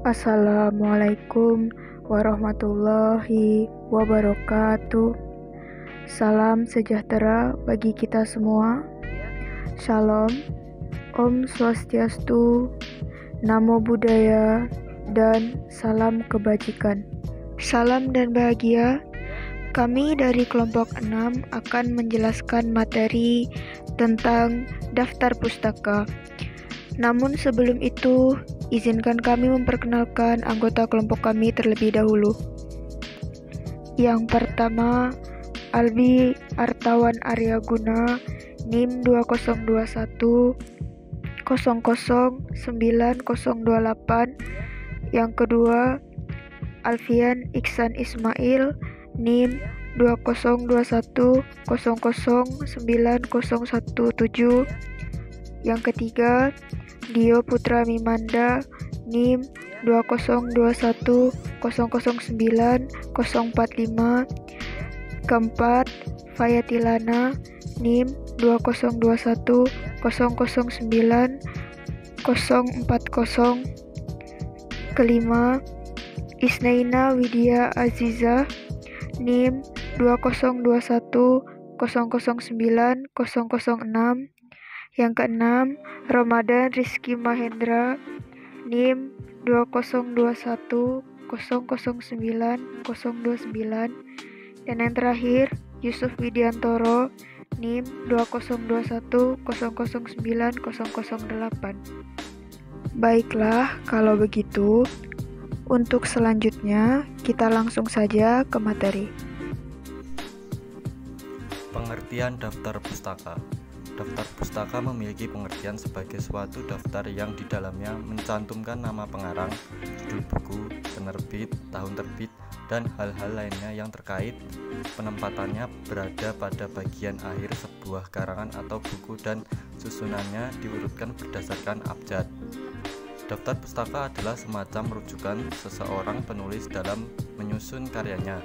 Assalamualaikum warahmatullahi wabarakatuh. Salam sejahtera bagi kita semua. Shalom, Om Swastiastu, Namo Buddhaya, dan salam kebajikan. Salam dan bahagia. Kami dari kelompok 6 akan menjelaskan materi tentang daftar pustaka. Namun sebelum itu, izinkan kami memperkenalkan anggota kelompok kami terlebih dahulu. Yang pertama, Albi Artawan Aryaguna, NIM 2021 009028. Yang kedua, Alfian Iksan Ismail, NIM 2021 009017. Yang ketiga, Dio Putra Mimanda, NIM 2021 009045. Keempat, Fayatilana, NIM 2021 009040. Kelima, Isnaina Widya Aziza, NIM 2021 009006. Yang keenam, Ramadan Rizky Mahendra, NIM 2021 009029. Dan yang terakhir, Yusuf Widiantoro, NIM 2021 009008. Baiklah, kalau begitu, untuk selanjutnya kita langsung saja ke materi. Pengertian daftar pustaka. Daftar pustaka memiliki pengertian sebagai suatu daftar yang di dalamnya mencantumkan nama pengarang, judul buku, penerbit, tahun terbit, dan hal-hal lainnya yang terkait. Penempatannya berada pada bagian akhir sebuah karangan atau buku dan susunannya diurutkan berdasarkan abjad. Daftar pustaka adalah semacam rujukan seseorang penulis dalam menyusun karyanya.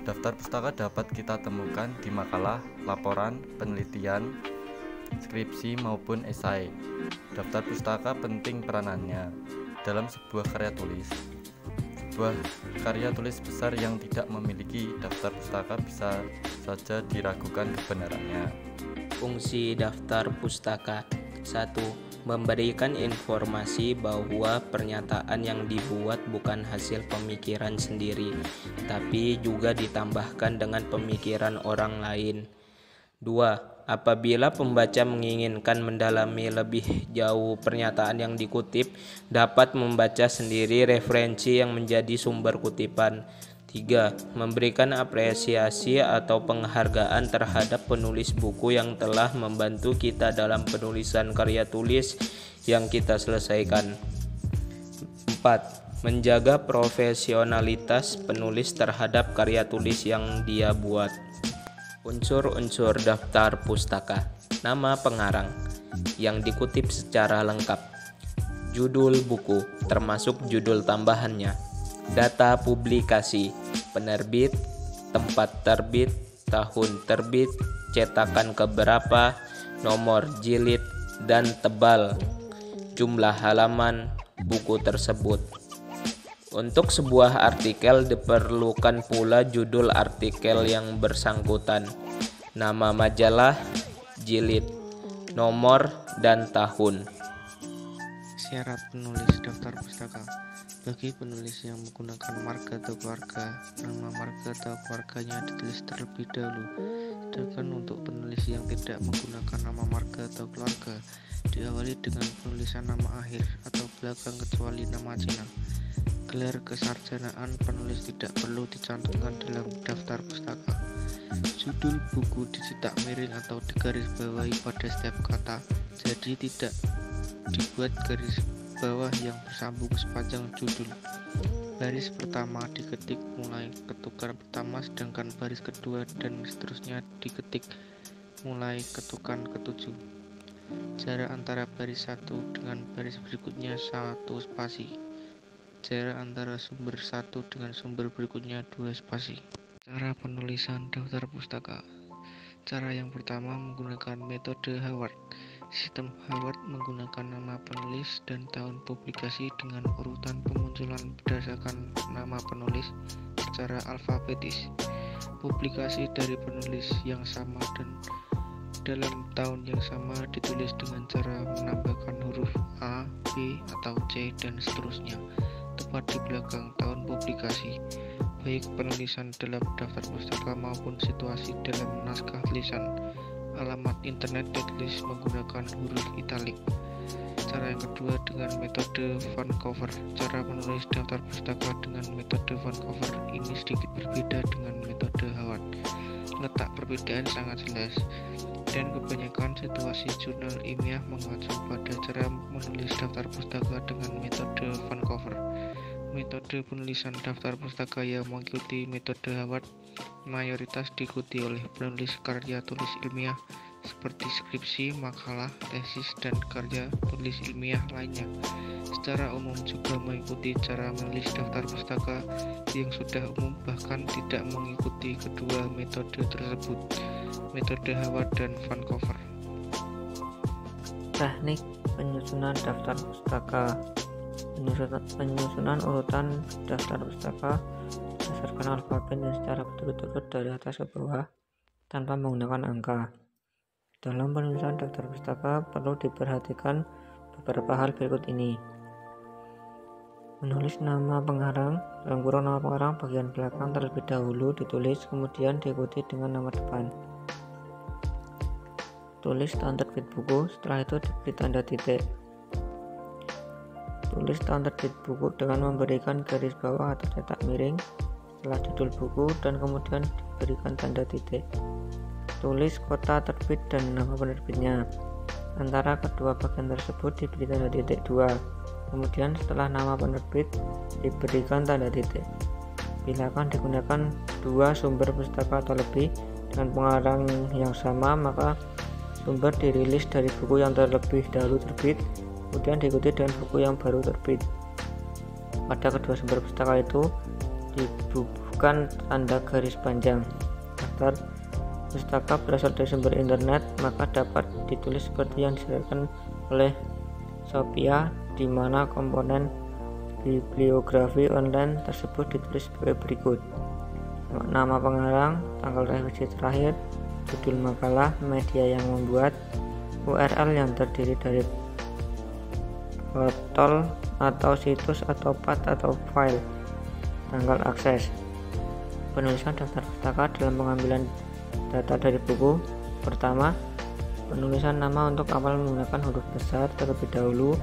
Daftar pustaka dapat kita temukan di makalah, laporan, penelitian, skripsi maupun esai. Daftar pustaka penting peranannya dalam sebuah karya tulis. Sebuah karya tulis besar yang tidak memiliki daftar pustaka bisa saja diragukan kebenarannya. Fungsi daftar pustaka. 1. Memberikan informasi bahwa pernyataan yang dibuat bukan hasil pemikiran sendiri, tapi juga ditambahkan dengan pemikiran orang lain. 2. Apabila pembaca menginginkan mendalami lebih jauh pernyataan yang dikutip, dapat membaca sendiri referensi yang menjadi sumber kutipan. 3. Memberikan apresiasi atau penghargaan terhadap penulis buku yang telah membantu kita dalam penulisan karya tulis yang kita selesaikan. 4. Menjaga profesionalitas penulis terhadap karya tulis yang dia buat. Unsur-unsur daftar pustaka. Nama pengarang yang dikutip secara lengkap. Judul buku termasuk judul tambahannya. Data publikasi, penerbit, tempat terbit, tahun terbit, cetakan keberapa, nomor jilid, dan tebal, jumlah halaman buku tersebut. Untuk sebuah artikel diperlukan pula judul artikel yang bersangkutan, nama majalah, jilid, nomor, dan tahun. Syarat penulis daftar pustaka. Bagi penulis yang menggunakan marga atau keluarga, nama marga atau keluarganya ditulis terlebih dahulu. Sedangkan untuk penulis yang tidak menggunakan nama marga atau keluarga, diawali dengan penulisan nama akhir atau belakang kecuali nama Cina. Gelar kesarjanaan penulis tidak perlu dicantumkan dalam daftar pustaka. Judul buku dicetak miring atau digarisbawahi pada setiap kata, jadi tidak dibuat garis bawah yang bersambung sepanjang judul. Baris pertama diketik mulai ketukan pertama, sedangkan baris kedua dan seterusnya diketik mulai ketukan ketujuh. Jarak antara baris satu dengan baris berikutnya 1 spasi. Jarak antara sumber satu dengan sumber berikutnya 2 spasi. Cara penulisan daftar pustaka. Cara yang pertama menggunakan metode Howard. Sistem Harvard menggunakan nama penulis dan tahun publikasi dengan urutan pemunculan berdasarkan nama penulis secara alfabetis. Publikasi dari penulis yang sama dan dalam tahun yang sama ditulis dengan cara menambahkan huruf A, B, atau C, dan seterusnya tepat di belakang tahun publikasi, baik penulisan dalam daftar pustaka maupun situasi dalam naskah tulisan. Alamat internet ditulis menggunakan huruf italik. Cara yang kedua dengan metode Vancouver. Cara menulis daftar pustaka dengan metode Vancouver ini sedikit berbeda dengan metode Harvard. Letak perbedaan sangat jelas, dan kebanyakan situasi jurnal ilmiah mengacu pada cara menulis daftar pustaka dengan metode Vancouver. Metode penulisan daftar pustaka yang mengikuti metode Harvard mayoritas diikuti oleh penulis karya tulis ilmiah seperti skripsi, makalah, tesis, dan karya tulis ilmiah lainnya. Secara umum juga mengikuti cara menulis daftar pustaka yang sudah umum, bahkan tidak mengikuti kedua metode tersebut, metode Harvard dan Vancouver. Teknik penyusunan daftar pustaka. Penyusunan urutan daftar pustaka berdasarkan alfabet dan secara berturut-turut dari atas ke bawah tanpa menggunakan angka. Dalam penulisan daftar pustaka perlu diperhatikan beberapa hal berikut ini. Menulis nama pengarang, dalam kurung nama pengarang bagian belakang terlebih dahulu ditulis, kemudian diikuti dengan nama depan. Tulis tahun terbit buku, setelah itu diberi tanda titik. Tulis tahun terbit buku dengan memberikan garis bawah atau cetak miring setelah judul buku dan kemudian diberikan tanda titik. Tulis kota terbit dan nama penerbitnya. Antara kedua bagian tersebut diberi tanda titik 2. Kemudian setelah nama penerbit diberikan tanda titik. Bila akan digunakan dua sumber pustaka atau lebih dengan pengarang yang sama, maka sumber dirilis dari buku yang terlebih dahulu terbit, kemudian diikuti dengan buku yang baru terbit. Pada kedua sumber pustaka itu dibubuhkan tanda garis panjang. Daftar pustaka berasal dari sumber internet, maka dapat ditulis seperti yang disediakan oleh Sophia, di mana komponen bibliografi online tersebut ditulis sebagai berikut: nama pengarang, tanggal revisi terakhir, judul makalah, media yang membuat, URL yang terdiri dari botol atau situs atau path atau file, tanggal akses. Penulisan daftar pustaka dalam pengambilan data dari buku. Pertama, penulisan nama untuk awal menggunakan huruf besar terlebih dahulu,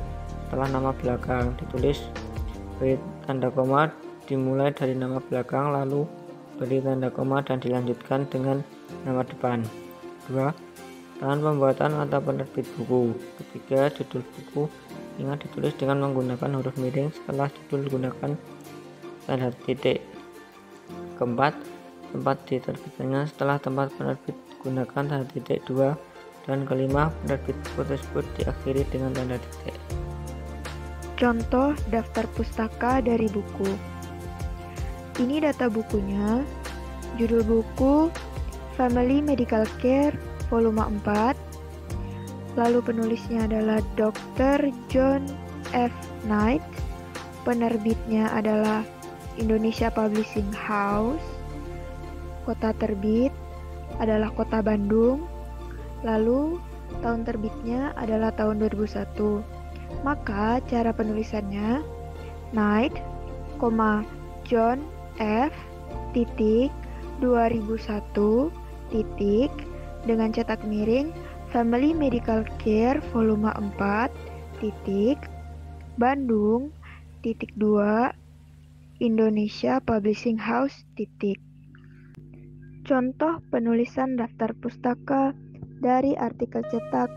setelah nama belakang ditulis beri tanda koma, dimulai dari nama belakang lalu beri tanda koma dan dilanjutkan dengan nama depan. 2. Tahun pembuatan atau penerbit buku. Ketiga, judul buku ingat ditulis dengan menggunakan huruf miring, setelah judul gunakan tanda titik. Keempat, tempat diterbitkannya, setelah tempat penerbit gunakan tanda titik 2. Dan kelima, penerbit buku tersebut diakhiri dengan tanda titik. Contoh daftar pustaka dari buku. Ini data bukunya. Judul buku Family Medical Care volume 4. Lalu penulisnya adalah Dr. John F. Knight. Penerbitnya adalah Indonesia Publishing House. Kota terbit adalah Kota Bandung. Lalu tahun terbitnya adalah tahun 2001. Maka cara penulisannya Knight, John F. 2001 dengan cetak miring Family Medical Care volume 4 Bandung 2 Indonesia Publishing House . Contoh penulisan daftar pustaka dari artikel cetak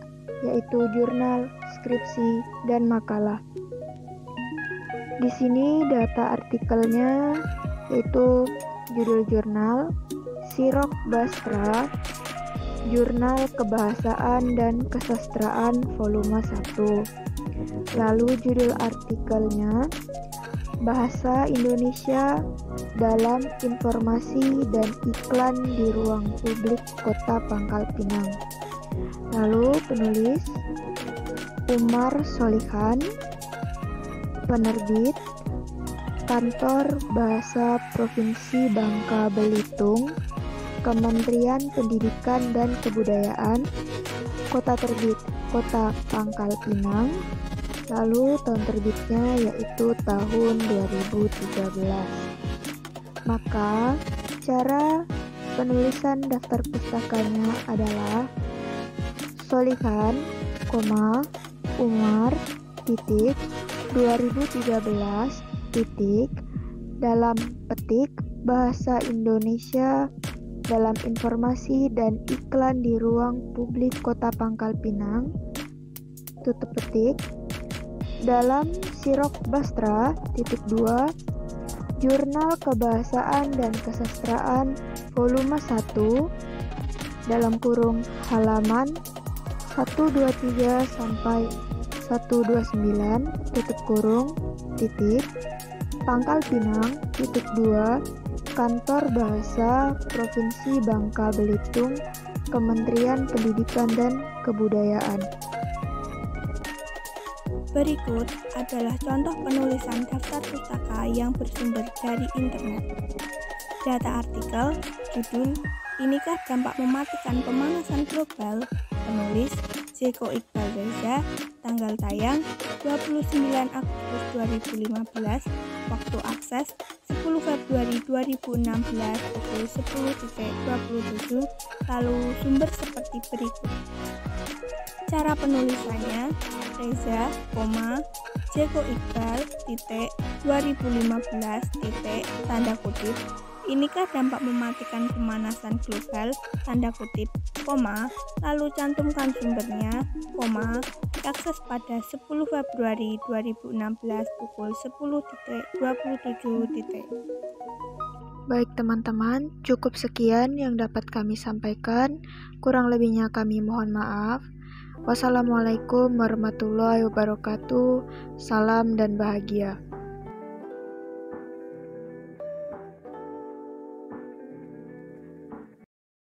yaitu jurnal, skripsi, dan makalah. Di sini data artikelnya yaitu judul jurnal Sirok Basra, Jurnal Kebahasaan dan Kesastraan volume 1. Lalu judul artikelnya Bahasa Indonesia dalam Informasi dan Iklan di Ruang Publik Kota Pangkal Pinang. Lalu penulis Umar Solihan, penerbit, Kantor Bahasa Provinsi Bangka Belitung, Kementerian Pendidikan dan Kebudayaan, kota terbit Kota Pangkal Pinang, lalu tahun terbitnya yaitu tahun 2013. Maka cara penulisan daftar pustakanya adalah Solihan, Umar, 2013, dalam petik bahasa Indonesia dalam informasi dan iklan di ruang publik Kota Pangkal Pinang, tutup petik, dalam Sirok Bastra, 2, Jurnal Kebahasaan dan Kesastraan volume 1, dalam kurung halaman 123 sampai 129, tutup kurung, titik, Pangkal Pinang, 2, Kantor Bahasa Provinsi Bangka Belitung, Kementerian Pendidikan dan Kebudayaan. Berikut adalah contoh penulisan daftar pustaka yang bersumber dari internet. Data artikel, judul, Inikah Dampak Mematikan Pemanasan Global? Penulis Jeko Iqbal Reza, tanggal tayang 29 Agustus 2015, waktu akses 10 Februari 2016 pukul 10.27, lalu sumber seperti berikut. Cara penulisannya, Reza, Jeko Iqbal, 2015, tanda kutip, inikah dampak mematikan pemanasan global, tanda kutip, lalu cantumkan sumbernya, diakses pada 10 Februari 2016 pukul 10.27. Baik teman-teman, cukup sekian yang dapat kami sampaikan. Kurang lebihnya kami mohon maaf. Wassalamualaikum warahmatullahi wabarakatuh. Salam dan bahagia.